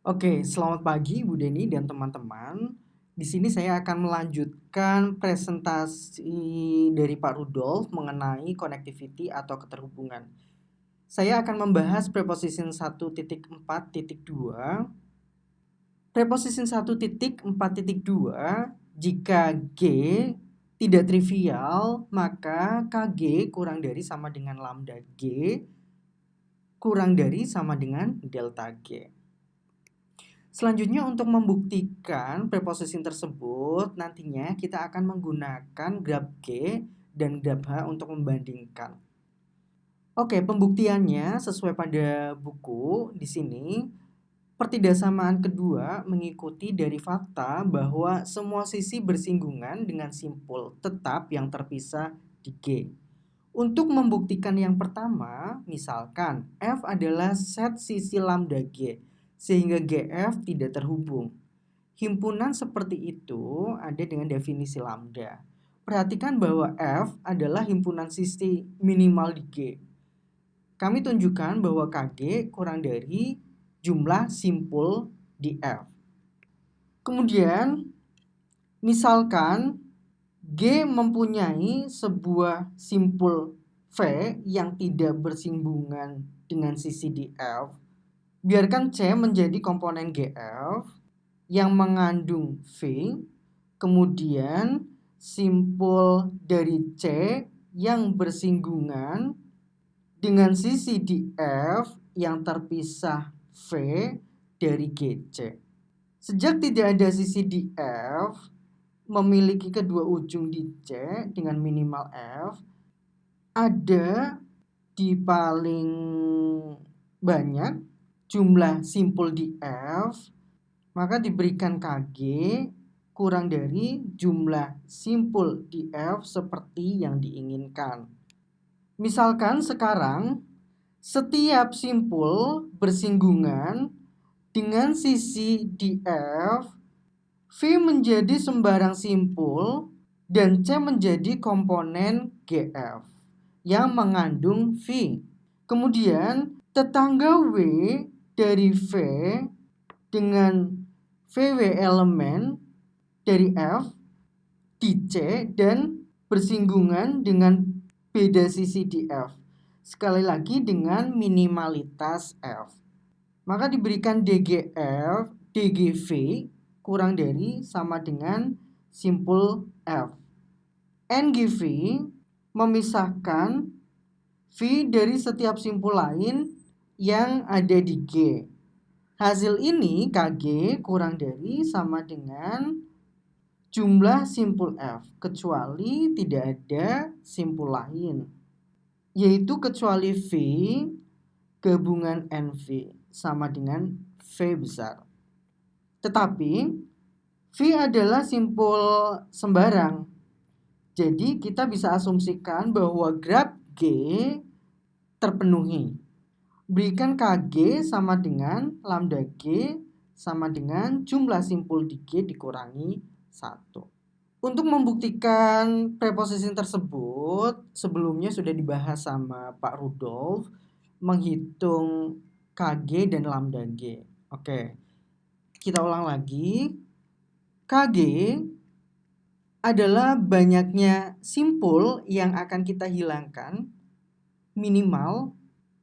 Oke, selamat pagi Bu Deni dan teman-teman. Di sini saya akan melanjutkan presentasi dari Pak Rudolf mengenai connectivity atau keterhubungan. Saya akan membahas preposition 1.4.2. Preposition 1.4.2, jika G tidak trivial, maka KG kurang dari sama dengan lambda G kurang dari sama dengan delta G. Selanjutnya untuk membuktikan preposition tersebut, nantinya kita akan menggunakan graf G dan graf H untuk membandingkan. Oke, pembuktiannya sesuai pada buku di sini. Pertidaksamaan kedua mengikuti dari fakta bahwa semua sisi bersinggungan dengan simpul tetap yang terpisah di G. Untuk membuktikan yang pertama, misalkan F adalah set sisi lambda G, sehingga GF tidak terhubung. Himpunan seperti itu ada dengan definisi lambda. Perhatikan bahwa F adalah himpunan sisi minimal di G. Kami tunjukkan bahwa KG kurang dari jumlah simpul di F. Kemudian, misalkan G mempunyai sebuah simpul V yang tidak bersinggungan dengan sisi di F. Biarkan C menjadi komponen GF yang mengandung V, kemudian simpul dari C yang bersinggungan dengan sisi di F yang terpisah V dari GC. Sejak tidak ada sisi di F memiliki kedua ujung di C dengan minimal F, ada di paling banyak jumlah simpul di F, maka diberikan KG kurang dari jumlah simpul di F seperti yang diinginkan. Misalkan sekarang setiap simpul bersinggungan dengan sisi di F, V menjadi sembarang simpul dan C menjadi komponen GF yang mengandung V. Kemudian tetangga W dari V dengan VW elemen dari F di C dan bersinggungan dengan beda sisi di F. Sekali lagi dengan minimalitas F. Maka diberikan DGF, DGV kurang dari sama dengan simpul F. NGV memisahkan V dari setiap simpul lain yang ada di G. Hasil ini KG kurang dari sama dengan jumlah simpul F, kecuali tidak ada simpul lain, yaitu kecuali V gabungan NV sama dengan V besar. Tetapi V adalah simpul sembarang. Jadi kita bisa asumsikan bahwa graf G terpenuhi. Berikan KG sama dengan lambda G sama dengan jumlah simpul di G dikurangi 1. Untuk membuktikan preposition tersebut, sebelumnya sudah dibahas sama Pak Rudolf, menghitung KG dan lambda G. Oke, kita ulang lagi. KG adalah banyaknya simpul yang akan kita hilangkan minimal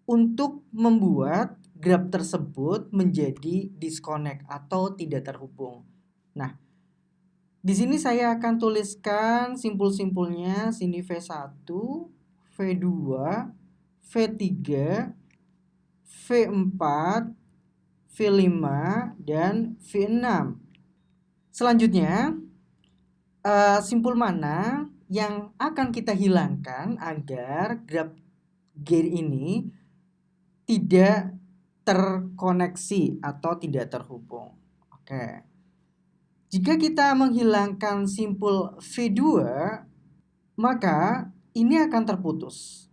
untuk membuat graf tersebut menjadi disconnect atau tidak terhubung. Nah, di sini saya akan tuliskan simpul-simpulnya. Sini V1, V2, V3, V4, V5, dan V6. Selanjutnya, simpul mana yang akan kita hilangkan agar graf G ini tidak terkoneksi atau tidak terhubung. Oke. Jika kita menghilangkan simpul V2, maka ini akan terputus.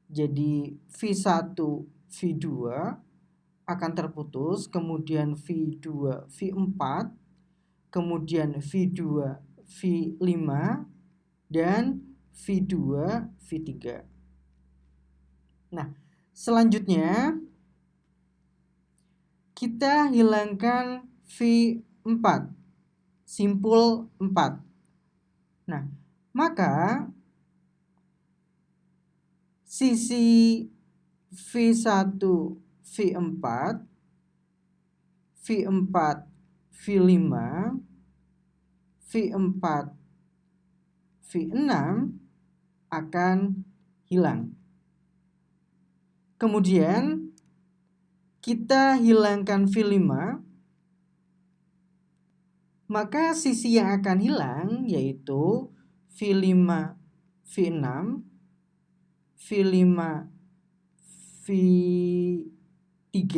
Jadi V1, V2 akan terputus, kemudian V2, V4, kemudian V2, V5, dan V2, V3. Nah, Selanjutnya, kita hilangkan V4, simpul 4. Nah, maka sisi V1, V4, V4, V5, V4, V6 akan hilang. Kemudian kita hilangkan V5, maka sisi yang akan hilang yaitu V5, V6, V5, V3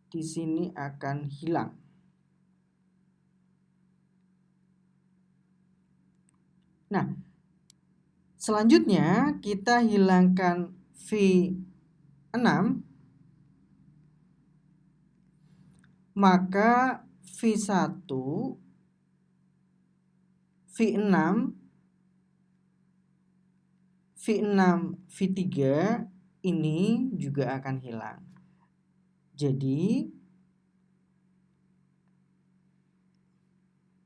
di sini akan hilang. Nah, selanjutnya kita hilangkan V6, maka V1, V6, V6, V3 ini juga akan hilang. Jadi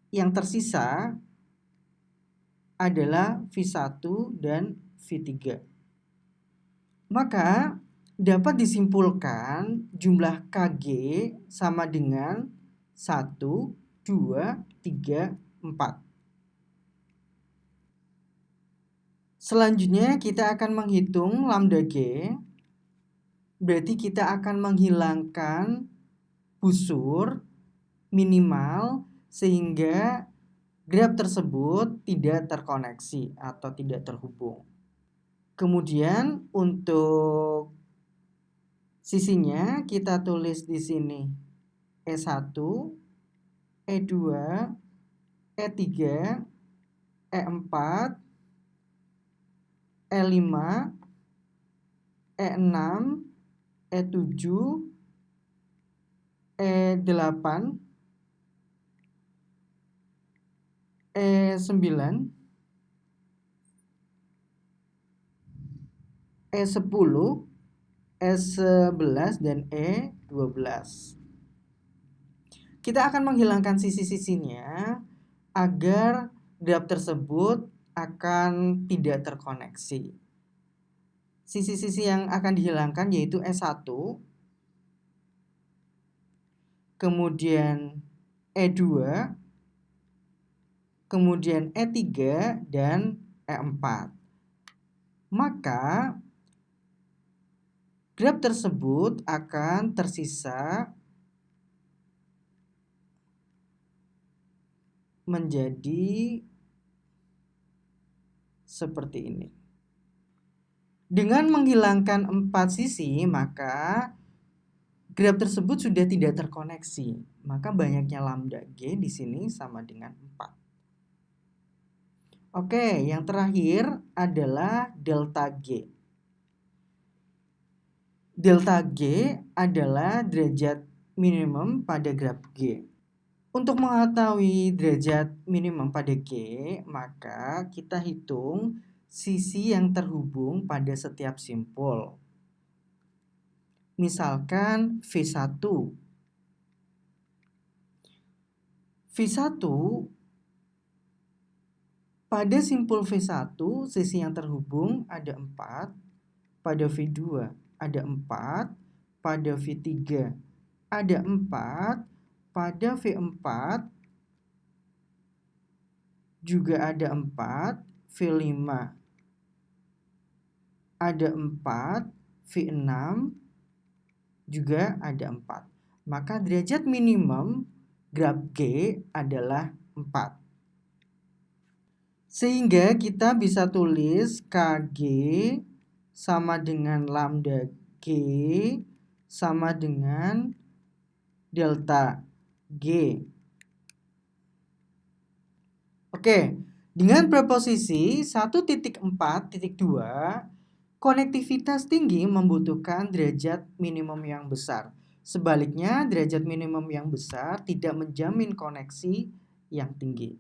yang tersisa adalah V1 dan V3. Maka dapat disimpulkan jumlah Kg sama dengan 1, 2, 3, 4. Selanjutnya kita akan menghitung lambda G. Berarti kita akan menghilangkan busur minimal sehingga graf tersebut tidak terkoneksi atau tidak terhubung. Kemudian untuk sisinya kita tulis di sini E1, E2, E3, E4, E5, E6, E7, E8, E9, E10, E11, dan E12. Kita akan menghilangkan sisi-sisinya agar graf tersebut akan tidak terkoneksi. Sisi-sisi yang akan dihilangkan yaitu E1, kemudian E2, kemudian E3, dan E4. Maka graf tersebut akan tersisa menjadi seperti ini. Dengan menghilangkan 4 sisi, maka graf tersebut sudah tidak terkoneksi. Maka banyaknya lambda G di sini sama dengan 4. Oke, yang terakhir adalah delta G. Delta G adalah derajat minimum pada graf G. Untuk mengetahui derajat minimum pada G, maka kita hitung sisi yang terhubung pada setiap simpul. Misalkan V1. V1 pada simpul V1 sisi yang terhubung ada 4, pada V2 ada 4, pada V3 ada 4, pada V4 juga ada 4, V5 ada 4, V6 juga ada 4. Maka derajat minimum graf G adalah 4. Sehingga kita bisa tulis Kg sama dengan lambda G sama dengan delta G. Oke, dengan preposisi 1.4.2, konektivitas tinggi membutuhkan derajat minimum yang besar. Sebaliknya, derajat minimum yang besar tidak menjamin koneksi yang tinggi.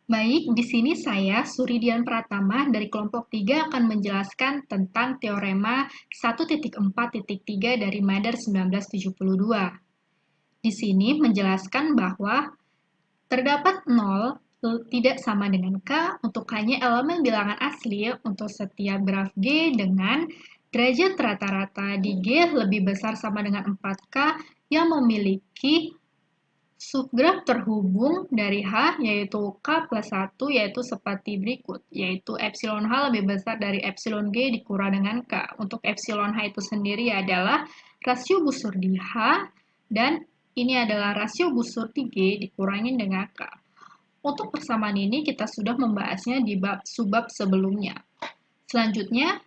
Baik, di sini saya, Suridian Pratama, dari kelompok 3 akan menjelaskan tentang teorema 1.4.3 dari Madar 1972. Di sini menjelaskan bahwa terdapat 0 tidak sama dengan K untuk hanya elemen bilangan asli untuk setiap graf G dengan derajat rata-rata di G lebih besar sama dengan 4K yang memiliki subgraf terhubung dari H yaitu K plus 1 yaitu seperti berikut, yaitu epsilon H lebih besar dari epsilon G dikurang dengan K. Untuk epsilon H itu sendiri adalah rasio busur di H dan ini adalah rasio busur di G dikurangi dengan K. Untuk persamaan ini kita sudah membahasnya di subbab sebelumnya. Selanjutnya,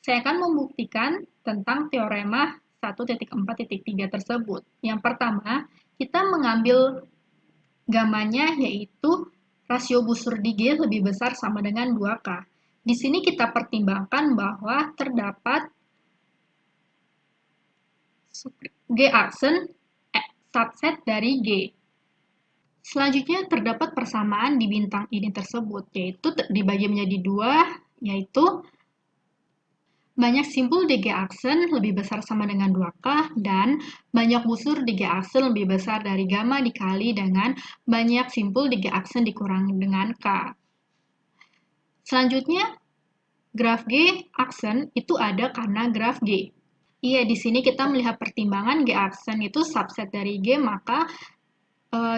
saya akan membuktikan tentang teorema 1.4.3 tersebut. Yang pertama, kita mengambil gamanya yaitu rasio busur di G lebih besar sama dengan 2K. Di sini kita pertimbangkan bahwa terdapat G aksen subset dari G. Selanjutnya terdapat persamaan di bintang ini tersebut, yaitu dibagi menjadi dua, yaitu banyak simpul DG aksen lebih besar sama dengan 2K dan banyak busur DG aksen lebih besar dari gamma dikali dengan banyak simpul DG aksen dikurangi dengan K. Selanjutnya, graf G aksen itu ada karena graf G. Iya, di sini kita melihat pertimbangan G aksen itu subset dari G, maka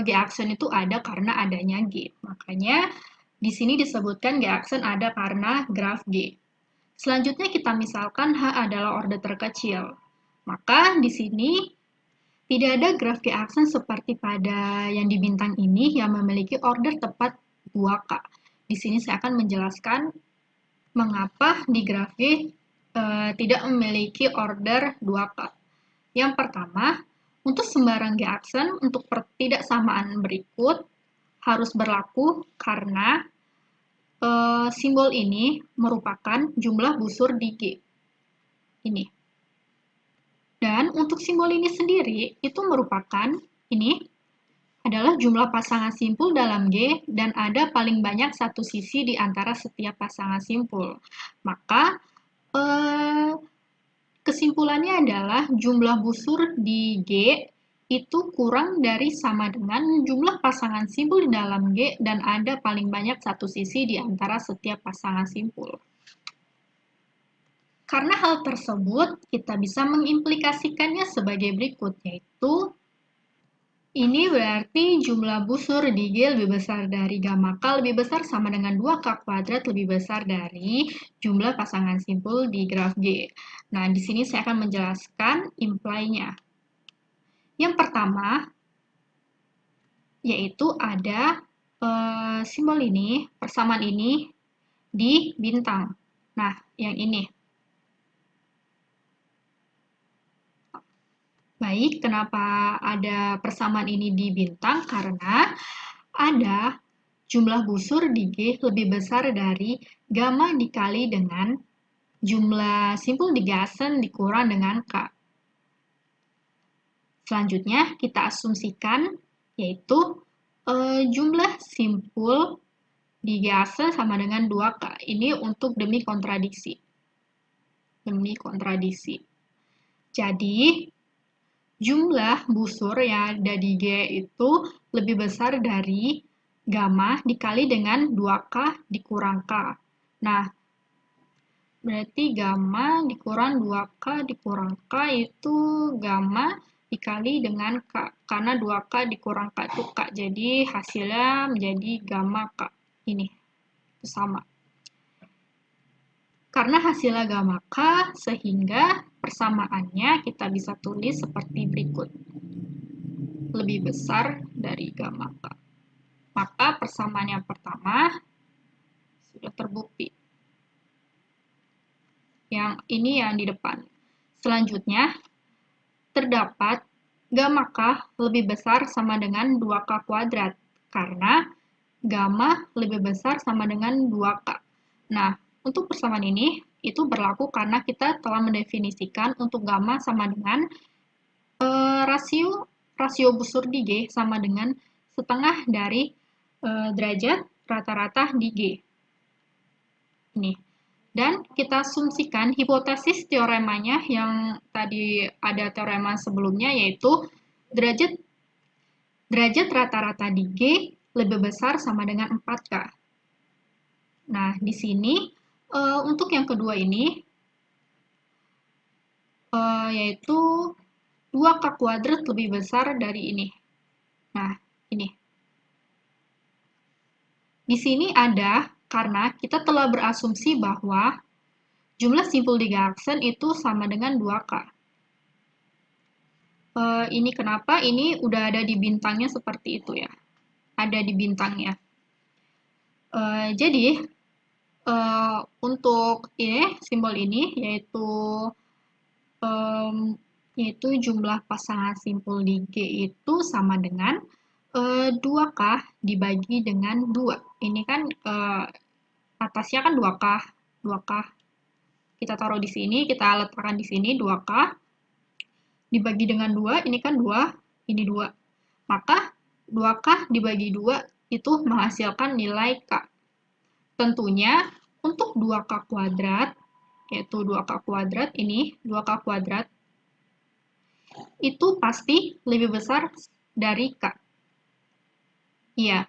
G aksen itu ada karena adanya G. Makanya di sini disebutkan G aksen ada karena graf G. Selanjutnya kita misalkan H adalah order terkecil. Maka di sini tidak ada graf G aksen seperti pada yang di bintang ini yang memiliki order tepat 2K. Di sini saya akan menjelaskan mengapa di graf G tidak memiliki order 2K. Yang pertama, untuk sembarang G aksen untuk pertidaksamaan berikut harus berlaku karena simbol ini merupakan jumlah busur di G. Ini. Dan untuk simbol ini sendiri itu merupakan ini adalah jumlah pasangan simpul dalam G dan ada paling banyak satu sisi di antara setiap pasangan simpul. Maka kesimpulannya adalah jumlah busur di G itu kurang dari sama dengan jumlah pasangan simpul di dalam G dan ada paling banyak satu sisi di antara setiap pasangan simpul. Karena hal tersebut, kita bisa mengimplikasikannya sebagai berikut, yaitu ini berarti jumlah busur di G lebih besar dari gamma K lebih besar sama dengan 2K kuadrat lebih besar dari jumlah pasangan simpul di graf G. Nah, di sini saya akan menjelaskan imply-nya. Yang pertama, yaitu ada simbol ini, persamaan ini di bintang. Nah, yang ini. Baik, kenapa ada persamaan ini di bintang? Karena ada jumlah busur di G lebih besar dari gamma dikali dengan jumlah simpul di gasen dikurang dengan K. Selanjutnya, kita asumsikan yaitu jumlah simpul di gasen sama dengan 2K. Ini untuk demi kontradiksi. Demi kontradiksi. Jadi, jumlah busur yang ada di G itu lebih besar dari gamma dikali dengan 2K dikurang K. Nah, berarti gamma dikurang 2K dikurang K itu gamma dikali dengan K. Karena 2K dikurang K itu K. Jadi hasilnya menjadi gamma K. Ini, itu sama. Karena hasilnya gamma K, sehingga persamaannya kita bisa tulis seperti berikut. Lebih besar dari gamma K. Maka persamaan yang pertama sudah terbukti. Yang ini yang di depan. Selanjutnya, terdapat gamma K lebih besar sama dengan 2K kuadrat. Karena gamma lebih besar sama dengan 2K. Nah, untuk persamaan ini, itu berlaku karena kita telah mendefinisikan untuk gamma sama dengan rasio busur di G sama dengan setengah dari derajat rata-rata di G. Ini. Dan kita asumsikan hipotesis teoremanya yang tadi ada teorema sebelumnya, yaitu derajat rata-rata di G lebih besar sama dengan 4K. Nah, di sini untuk yang kedua ini yaitu 2K kuadrat lebih besar dari ini. Nah, ini. Di sini ada karena kita telah berasumsi bahwa jumlah simpul di Gaussian itu sama dengan 2K. Ini kenapa? Ini udah ada di bintangnya seperti itu ya. Ada di bintangnya. Jadi, untuk ini, simbol ini, yaitu jumlah pasangan simpul di G itu sama dengan 2K dibagi dengan 2. Ini kan atasnya kan 2K. 2K. Kita taruh di sini, kita letakkan di sini 2K. Dibagi dengan 2, ini kan 2, ini 2. Maka 2K dibagi 2 itu menghasilkan nilai K. Tentunya untuk 2K kuadrat, yaitu 2K kuadrat, ini 2K kuadrat, itu pasti lebih besar dari K. Iya,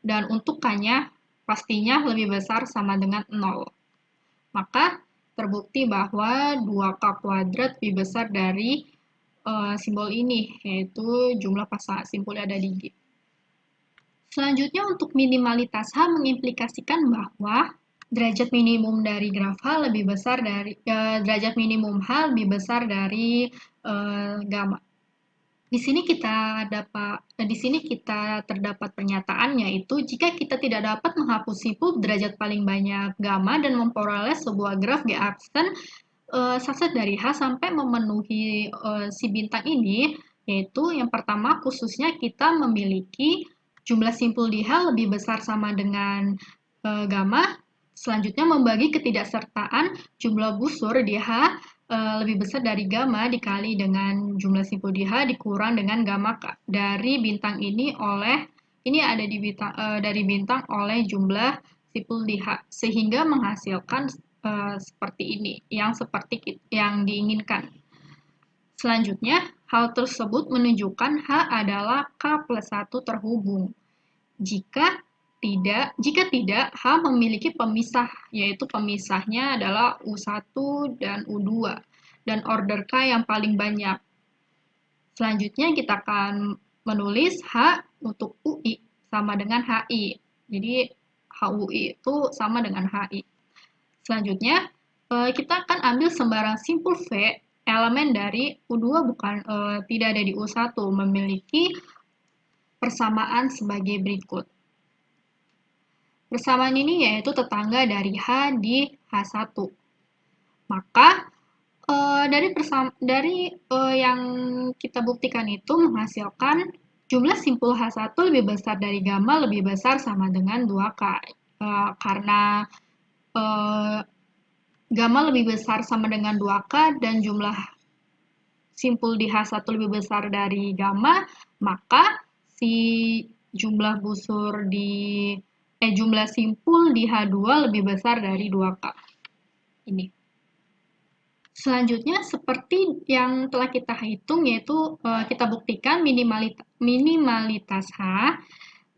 dan untuk K-nya pastinya lebih besar sama dengan 0. Maka terbukti bahwa 2K kuadrat lebih besar dari simbol ini, yaitu jumlah pasangan simpul yang ada di G. Selanjutnya untuk minimalitas H mengimplikasikan bahwa derajat minimum dari graf H lebih besar dari derajat minimum H lebih besar dari gamma. Di sini kita terdapat pernyataan, yaitu jika kita tidak dapat menghapus simpul derajat paling banyak gamma dan memperoleh sebuah graf G-aksen subset dari H sampai memenuhi si bintang ini, yaitu yang pertama khususnya kita memiliki jumlah simpul di H lebih besar sama dengan gamma. Selanjutnya membagi ketidaksertaan jumlah busur di H lebih besar dari gamma dikali dengan jumlah simpul di H dikurang dengan gamma dari bintang ini ada di bintang dari bintang oleh jumlah simpul di H sehingga menghasilkan seperti ini yang diinginkan. Selanjutnya, hal tersebut menunjukkan H adalah K plus 1 terhubung. Jika tidak, H memiliki pemisah, yaitu pemisahnya adalah U1 dan U2, dan order K yang paling banyak. Selanjutnya kita akan menulis H untuk UI sama dengan HI. Jadi HUI itu sama dengan HI. Selanjutnya, kita akan ambil sembarang simpul V elemen dari U2 tidak ada di U1 memiliki persamaan sebagai berikut. Persamaan ini yaitu tetangga dari H di H1. Maka dari yang kita buktikan itu menghasilkan jumlah simpul H1 lebih besar dari gamma lebih besar sama dengan 2K. Karena gamma lebih besar sama dengan 2K dan jumlah simpul di H1 lebih besar dari gamma, maka si jumlah simpul di H2 lebih besar dari 2K. Ini. Selanjutnya, seperti yang telah kita hitung, yaitu kita buktikan minimalitas H,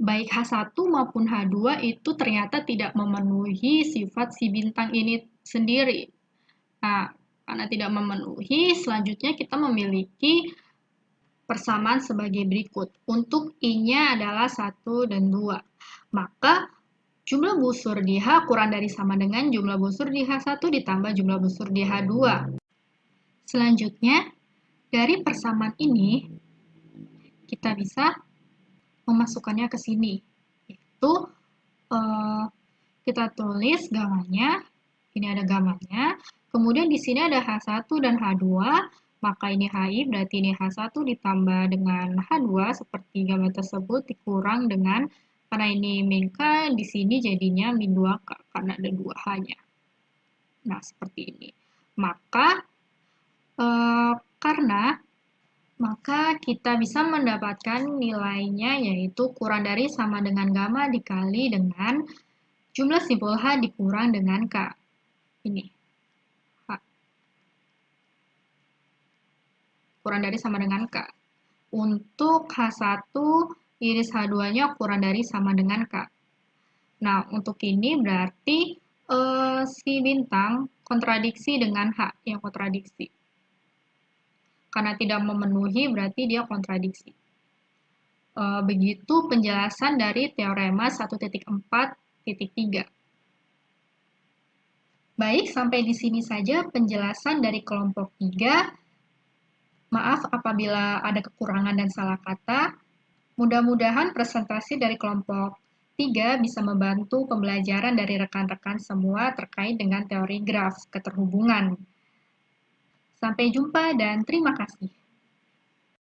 baik H1 maupun H2 itu ternyata tidak memenuhi sifat si bintang ini sendiri. Nah, karena tidak memenuhi, selanjutnya kita memiliki persamaan sebagai berikut. Untuk I-nya adalah 1 dan 2. Maka jumlah busur di H kurang dari sama dengan jumlah busur di H1 ditambah jumlah busur di H2. Selanjutnya, dari persamaan ini, kita bisa memasukkannya ke sini. Yaitu, kita tulis gamanya, ini ada gamanya, kemudian di sini ada H1 dan H2, maka ini HI berarti ini H1 ditambah dengan H2 seperti gambar tersebut dikurang dengan, karena ini min K, di sini jadinya min 2K karena ada 2 H-nya. Nah, seperti ini. Maka kita bisa mendapatkan nilainya yaitu kurang dari sama dengan gamma dikali dengan jumlah simpul H dikurang dengan K. Ini, H. Kurang dari sama dengan K. Untuk H1, iris H2-nya kurang dari sama dengan K. Nah, untuk ini berarti si bintang kontradiksi dengan H yang kontradiksi. Karena tidak memenuhi berarti dia kontradiksi. Begitu penjelasan dari teorema 1.4.3. Baik, sampai di sini saja penjelasan dari kelompok 3. Maaf apabila ada kekurangan dan salah kata. Mudah-mudahan presentasi dari kelompok 3 bisa membantu pembelajaran dari rekan-rekan semua terkait dengan teori graf keterhubungan. Sampai jumpa dan terima kasih.